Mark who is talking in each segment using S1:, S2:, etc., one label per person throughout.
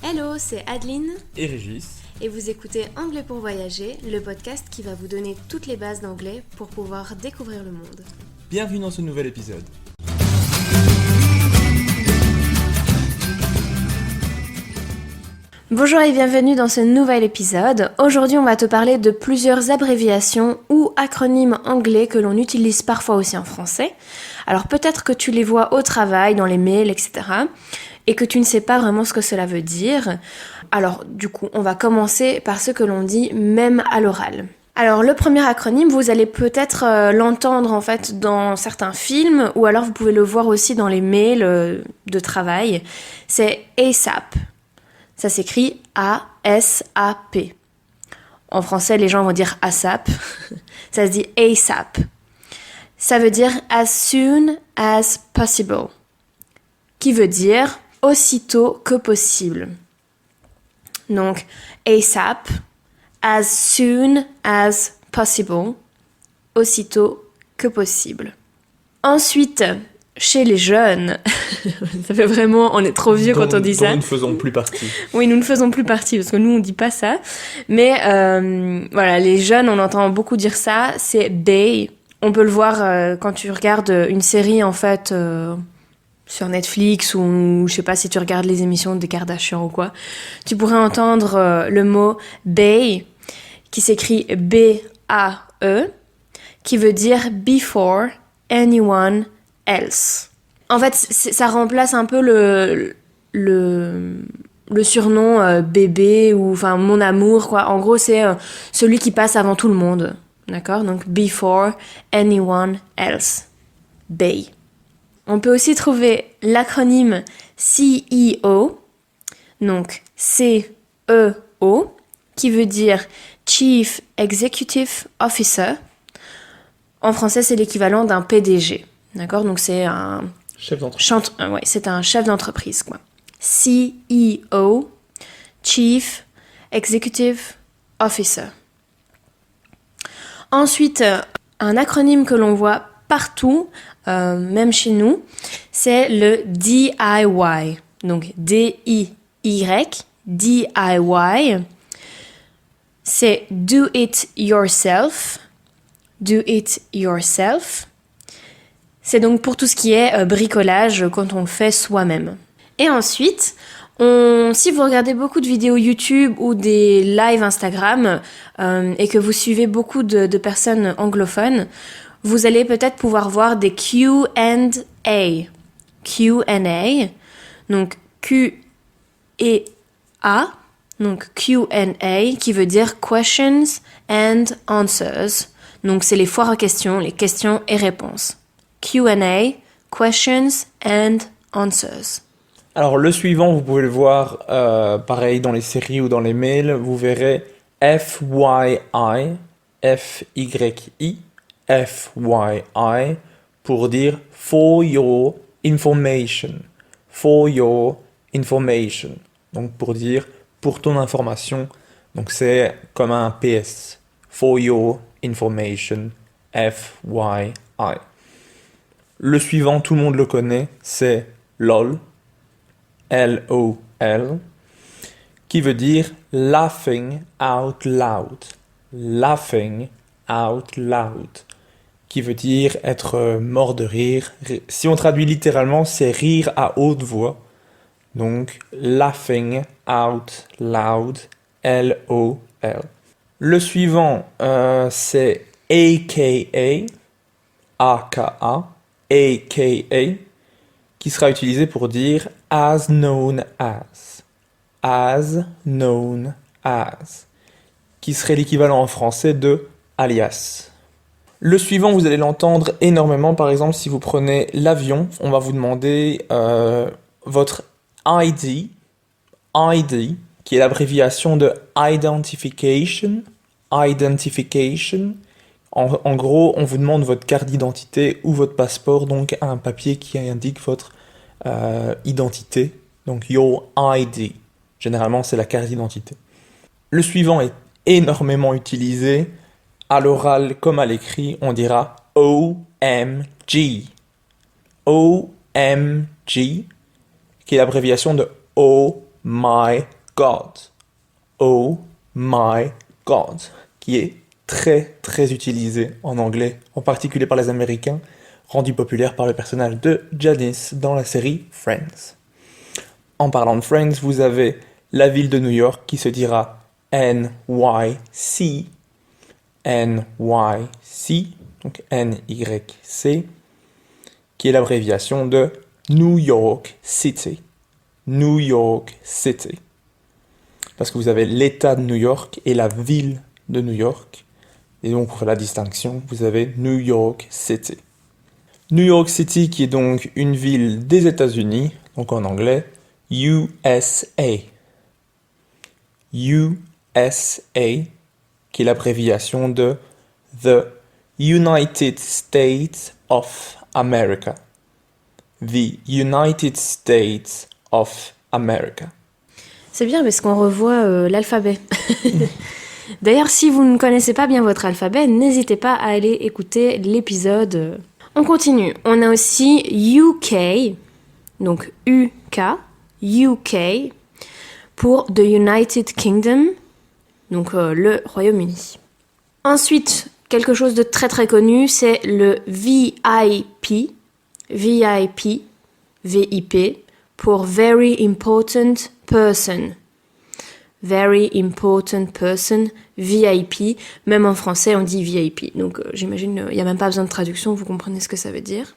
S1: Hello, c'est Adeline
S2: et Régis.
S1: et vous écoutez Anglais pour voyager, le podcast qui va vous donner toutes les bases d'anglais pour pouvoir découvrir le monde.
S2: Bienvenue dans ce nouvel épisode.
S1: Bonjour et bienvenue dans ce nouvel épisode. Aujourd'hui, on va te parler de plusieurs abréviations ou acronymes anglais que l'on utilise parfois aussi en français. Alors peut-être que tu les vois au travail, dans les mails, etc. et que tu ne sais pas vraiment ce que cela veut dire. Alors du coup, on va commencer par ce que l'on dit même à l'oral. Alors le premier acronyme, vous allez peut-être l'entendre en fait dans certains films ou alors vous pouvez le voir aussi dans les mails de travail. C'est ASAP. Ça s'écrit A-S-A-P. En français, les gens vont dire ASAP. Ça se dit ASAP. Ça veut dire as soon as possible, qui veut dire aussitôt que possible. Donc, ASAP, as soon as possible, aussitôt que possible. Ensuite, chez les jeunes, ça fait vraiment, on est trop vieux quand on dit ça.
S2: Nous ne faisons plus partie.
S1: Oui, nous ne faisons plus partie parce que nous on dit pas ça. Mais voilà, les jeunes, on entend beaucoup dire ça. C'est bae. On peut le voir quand tu regardes une série en fait sur Netflix ou je sais pas si tu regardes les émissions des Kardashians ou quoi. Tu pourrais entendre le mot bae qui s'écrit B-A-E qui veut dire before anyone else. En fait, ça remplace un peu le surnom bébé ou enfin mon amour quoi. En gros, c'est celui qui passe avant tout le monde. D'accord? Donc before anyone else. Bae. On peut aussi trouver l'acronyme CEO, donc C-E-O, qui veut dire Chief Executive Officer. En français, c'est l'équivalent d'un PDG. D'accord? Donc c'est un
S2: Chef d'entreprise.
S1: c'est un chef d'entreprise, quoi. CEO, Chief Executive Officer. Ensuite, un acronyme que l'on voit partout, même chez nous, c'est le DIY. Donc D-I-Y, DIY. C'est Do It Yourself. Do It Yourself. C'est donc pour tout ce qui est bricolage quand on le fait soi-même. Et ensuite, si vous regardez beaucoup de vidéos YouTube ou des lives Instagram et que vous suivez beaucoup de personnes anglophones, vous allez peut-être pouvoir voir des Q&A. Q&A, donc Q et A, donc Q&A qui veut dire Questions and Answers. Donc c'est les foires à questions, les questions et réponses. Q&A, Questions and Answers.
S2: Alors le suivant, vous pouvez le voir pareil dans les séries ou dans les mails. Vous verrez FYI, F-Y-I, FYI pour dire For Your Information. For Your Information. Donc pour dire pour ton information. Donc c'est comme un PS. For Your Information, FYI. Le suivant, tout le monde le connaît, c'est LOL, L-O-L, qui veut dire laughing out loud. Laughing out loud, qui veut dire être mort de rire. Si on traduit littéralement, c'est rire à haute voix. Donc, laughing out loud, L-O-L. Le suivant, c'est AKA, A-K-A, AKA, qui sera utilisé pour dire as known as, qui serait l'équivalent en français de alias. Le suivant, vous allez l'entendre énormément, par exemple, si vous prenez l'avion, on va vous demander votre ID, qui est l'abréviation de identification. En gros, on vous demande votre carte d'identité ou votre passeport, donc un papier qui indique votre identité, donc your ID. Généralement, c'est la carte d'identité. Le suivant est énormément utilisé. À l'oral comme à l'écrit, on dira OMG. OMG, qui est l'abréviation de my God. Oh my God. Qui est très très utilisé en anglais, en particulier par les Américains, rendu populaire par le personnage de Janice dans la série Friends. En parlant de Friends, vous avez la ville de New York qui se dira NYC, NYC, donc N-Y-C, qui est l'abréviation de New York City. New York City. Parce que vous avez l'État de New York et la ville de New York. Et donc, pour faire la distinction, vous avez New York City. New York City, qui est donc une ville des États-Unis, donc en anglais, USA. USA, qui est l'abréviation de The United States of America. The United States of America.
S1: C'est bien parce qu'on revoit l'alphabet. D'ailleurs, si vous ne connaissez pas bien votre alphabet, n'hésitez pas à aller écouter l'épisode. On continue. On a aussi UK, donc UK, UK, pour The United Kingdom, donc le Royaume-Uni. Ensuite, quelque chose de très très connu, c'est le VIP, VIP, VIP, pour Very Important Person. Very Important Person, VIP. Même en français, on dit VIP. Donc j'imagine, il n'y a même pas besoin de traduction, vous comprenez ce que ça veut dire.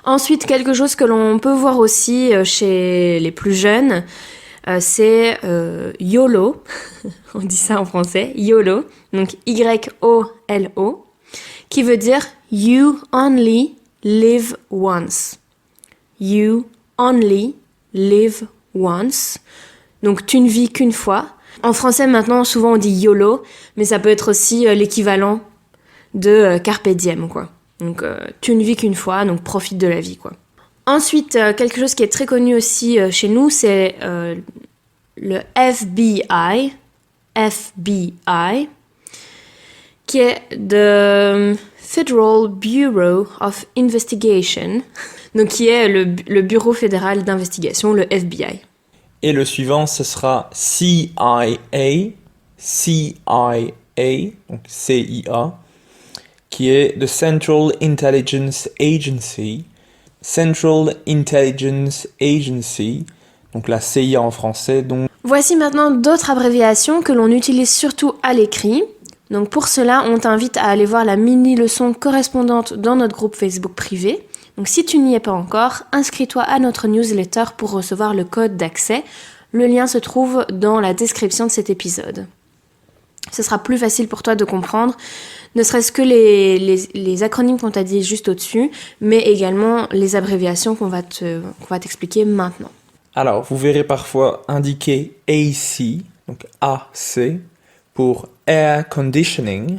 S1: Ensuite, quelque chose que l'on peut voir aussi chez les plus jeunes, c'est YOLO. On dit ça en français, YOLO. Donc Y-O-L-O, qui veut dire You Only Live Once. You Only Live Once. Donc tu ne vis qu'une fois. En français maintenant, souvent on dit YOLO, mais ça peut être aussi l'équivalent de Carpe Diem, quoi. Donc tu ne vis qu'une fois, donc profite de la vie, quoi. Ensuite, quelque chose qui est très connu aussi chez nous, c'est le FBI, FBI, qui est the Federal Bureau of Investigation, donc qui est le Bureau fédéral d'investigation, le FBI.
S2: Et le suivant, ce sera CIA, CIA, donc CIA, qui est the Central Intelligence Agency, Central Intelligence Agency, donc la CIA en français. Donc...
S1: Voici maintenant d'autres abréviations que l'on utilise surtout à l'écrit. Donc pour cela, on t'invite à aller voir la mini-leçon correspondante dans notre groupe Facebook privé. Donc si tu n'y es pas encore, inscris-toi à notre newsletter pour recevoir le code d'accès. Le lien se trouve dans la description de cet épisode. Ce sera plus facile pour toi de comprendre, ne serait-ce que les acronymes qu'on t'a dit juste au-dessus, mais également les abréviations qu'on va t'expliquer maintenant.
S2: Alors, vous verrez parfois indiqué AC, donc AC, pour Air Conditioning.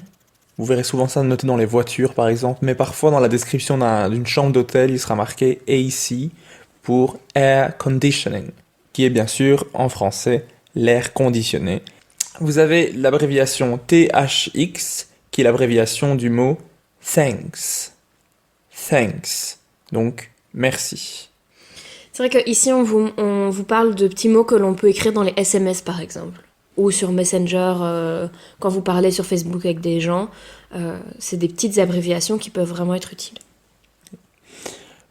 S2: Vous verrez souvent ça noté dans les voitures, par exemple, mais parfois dans la description d'une chambre d'hôtel, il sera marqué AC pour Air Conditioning, qui est bien sûr, en français, l'air conditionné. Vous avez l'abréviation THX, qui est l'abréviation du mot thanks. Thanks. Donc, merci.
S1: C'est vrai qu'ici, on vous parle de petits mots que l'on peut écrire dans les SMS, par exemple. Ou sur Messenger, quand vous parlez sur Facebook avec des gens. C'est des petites abréviations qui peuvent vraiment être utiles.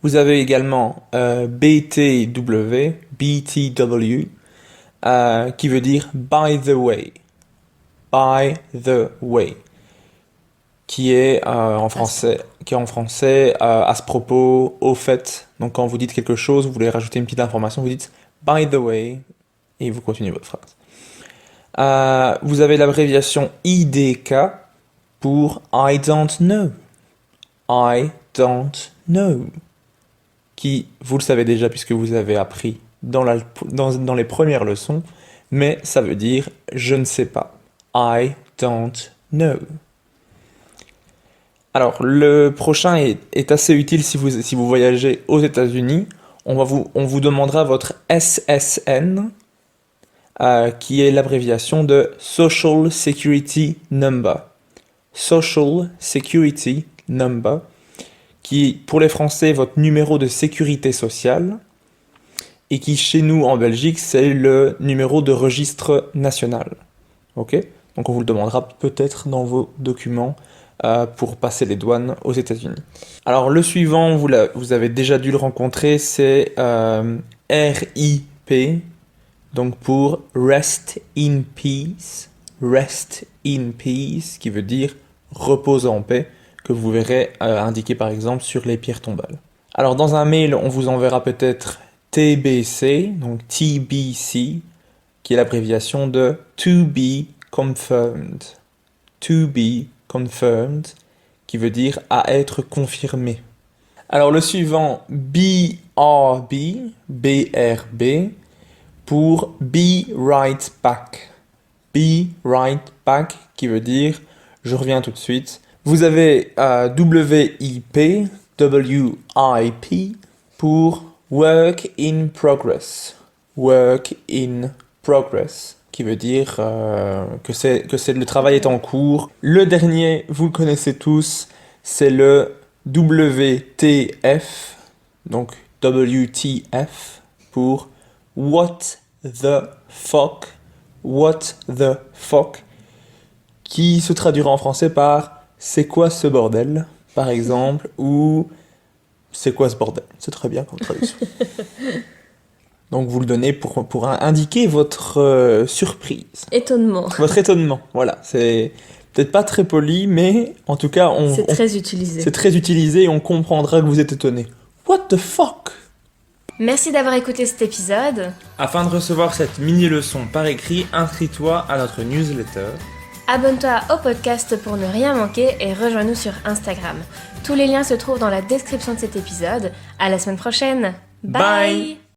S2: Vous avez également BTW, BTW, qui veut dire by the way. By the way. Qui est en français à ce propos, au fait. Donc quand vous dites quelque chose, vous voulez rajouter une petite information, vous dites by the way et vous continuez votre phrase. Vous avez l'abréviation IDK pour I don't know. I don't know. Qui, vous le savez déjà puisque vous avez appris dans les premières leçons, mais ça veut dire je ne sais pas. I don't know. Alors, le prochain est assez utile si vous voyagez aux États-Unis. On vous demandera votre SSN, qui est l'abréviation de Social Security Number. Social Security Number, qui, pour les Français, est votre numéro de sécurité sociale. et qui chez nous en Belgique c'est le numéro de registre national. Ok? Donc on vous le demandera peut-être dans vos documents pour passer les douanes aux États-Unis. Alors le suivant, vous avez déjà dû le rencontrer, c'est RIP, donc pour Rest in Peace. Rest in Peace, qui veut dire repose en paix, que vous verrez indiqué par exemple sur les pierres tombales. Alors dans un mail, on vous enverra peut-être TBC, donc TBC, qui est l'abréviation de To Be Confirmed. To Be Confirmed, qui veut dire à être confirmé. Alors le suivant, BRB, BRB, pour Be Right Back. Be Right Back, qui veut dire je reviens tout de suite. Vous avez WIP, WIP, pour Work in Progress. Work in Progress, qui veut dire que le travail est en cours. Le dernier, vous le connaissez tous, c'est le WTF, donc WTF, pour What the fuck, What the fuck, qui se traduira en français par c'est quoi ce bordel, par exemple, ou c'est quoi ce bordel. C'est très bien comme traduction. Donc vous le donnez pour indiquer votre surprise.
S1: Étonnement.
S2: Votre étonnement, voilà. C'est peut-être pas très poli, mais en tout cas,
S1: c'est très utilisé.
S2: C'est très utilisé et on comprendra que vous êtes étonné. What the fuck?
S1: Merci d'avoir écouté cet épisode.
S2: Afin de recevoir cette mini-leçon par écrit, inscris-toi à notre newsletter.
S1: Abonne-toi au podcast pour ne rien manquer et rejoins-nous sur Instagram. Tous les liens se trouvent dans la description de cet épisode. À la semaine prochaine. Bye.